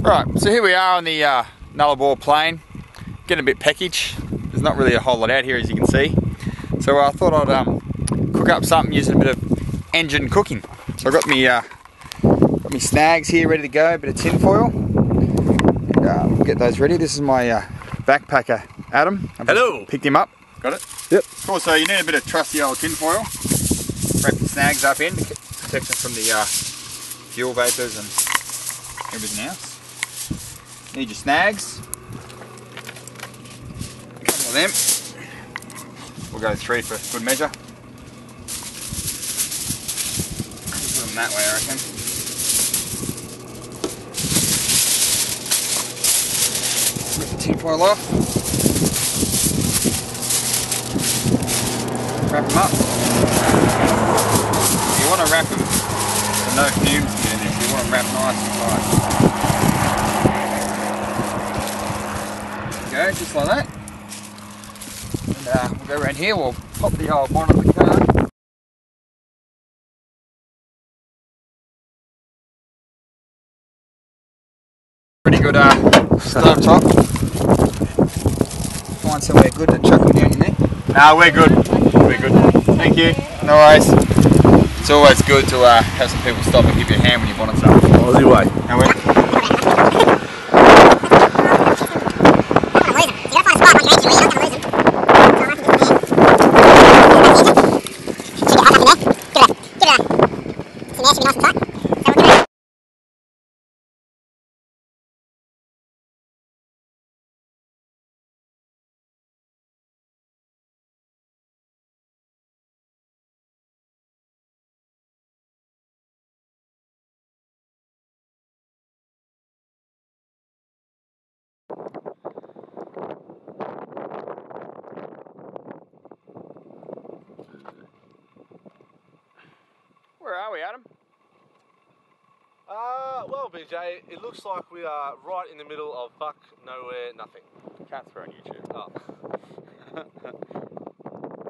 Right, so here we are on the Nullarbor plain, getting a bit peckage. There's not really a whole lot out here, as you can see. So I thought I'd cook up something using a bit of engine cooking. So I've got me snags here ready to go, a bit of tin foil. And, we'll get those ready. This is my backpacker, Adam. Hello! Picked him up. Got it? Yep. Cool, so you need a bit of trusty old tin foil. Wrap your snags up in to protect them from the fuel vapours and everything else. Need your snags. A couple of them. We'll go 3 for good measure. Put them that way, I reckon. Get the tin foil off. Wrap them up. You want to wrap them so no fumes get in there. You want them wrapped nice and tight. Go, just like that. And we'll go around here, we'll pop the old bonnet of the car. Pretty good stove top. Find somewhere good to chuck them down in there. Nah, we're good. We're good. Thank you. No worries. It's always good to have some people stop and give you a hand when you bonnet something. Aussie way. And we're where are we, Adam? Well, BJ, it looks like we are right in the middle of fuck, nowhere, nothing. Can't swear on YouTube. Oh.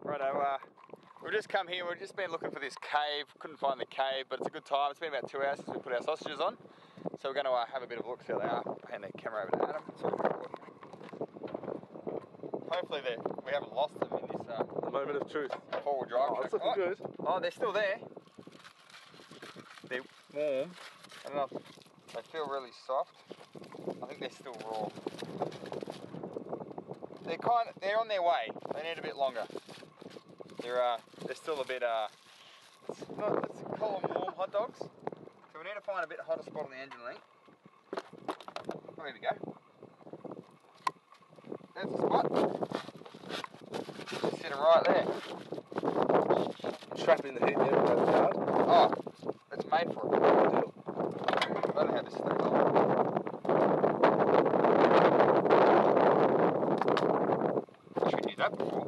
Righto, we've just come here, we've just been looking for this cave, couldn't find the cave, but it's a good time. It's been about 2 hours since we put our sausages on, so we're going to have a bit of a look, see how they are. Hand the camera over to Adam. Hopefully we haven't lost them in this The moment of truth. four-wheel drive. Oh, it's looking good. Oh, they're still there. They're warm. I don't know if they feel really soft. I think they're still raw. They're on their way. They need a bit longer. They're still a bit let's call them warm hot dogs. So we need to find a bit hotter spot on the engine link. Oh, here we go. There's the spot. Just sit it right there. Trapping the heat there with that card. Oh, it's made for it. I don't know how this stays on. Should do that before.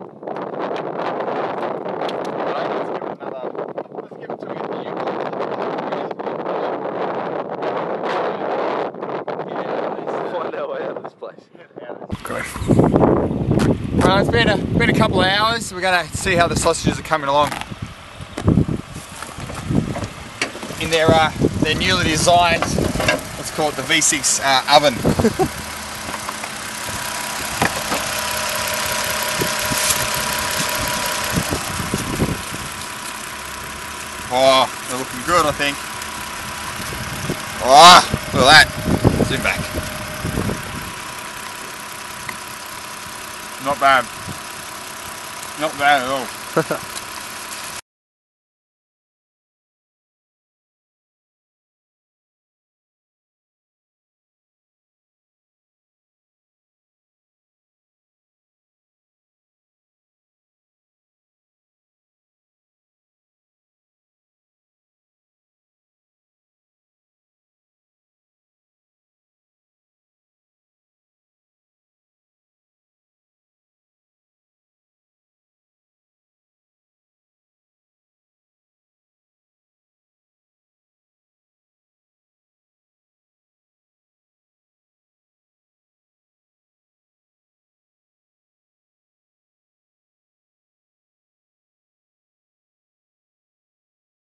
Right, let's give it another. Let's give it to you. Find our way out of this place. Good. Well, it's been a couple of hours. We're going to see how the sausages are coming along. In their newly designed, let's call it the V6 oven. Oh, they're looking good, I think. Oh, look at that. Zoom back. Not bad. Not bad at all.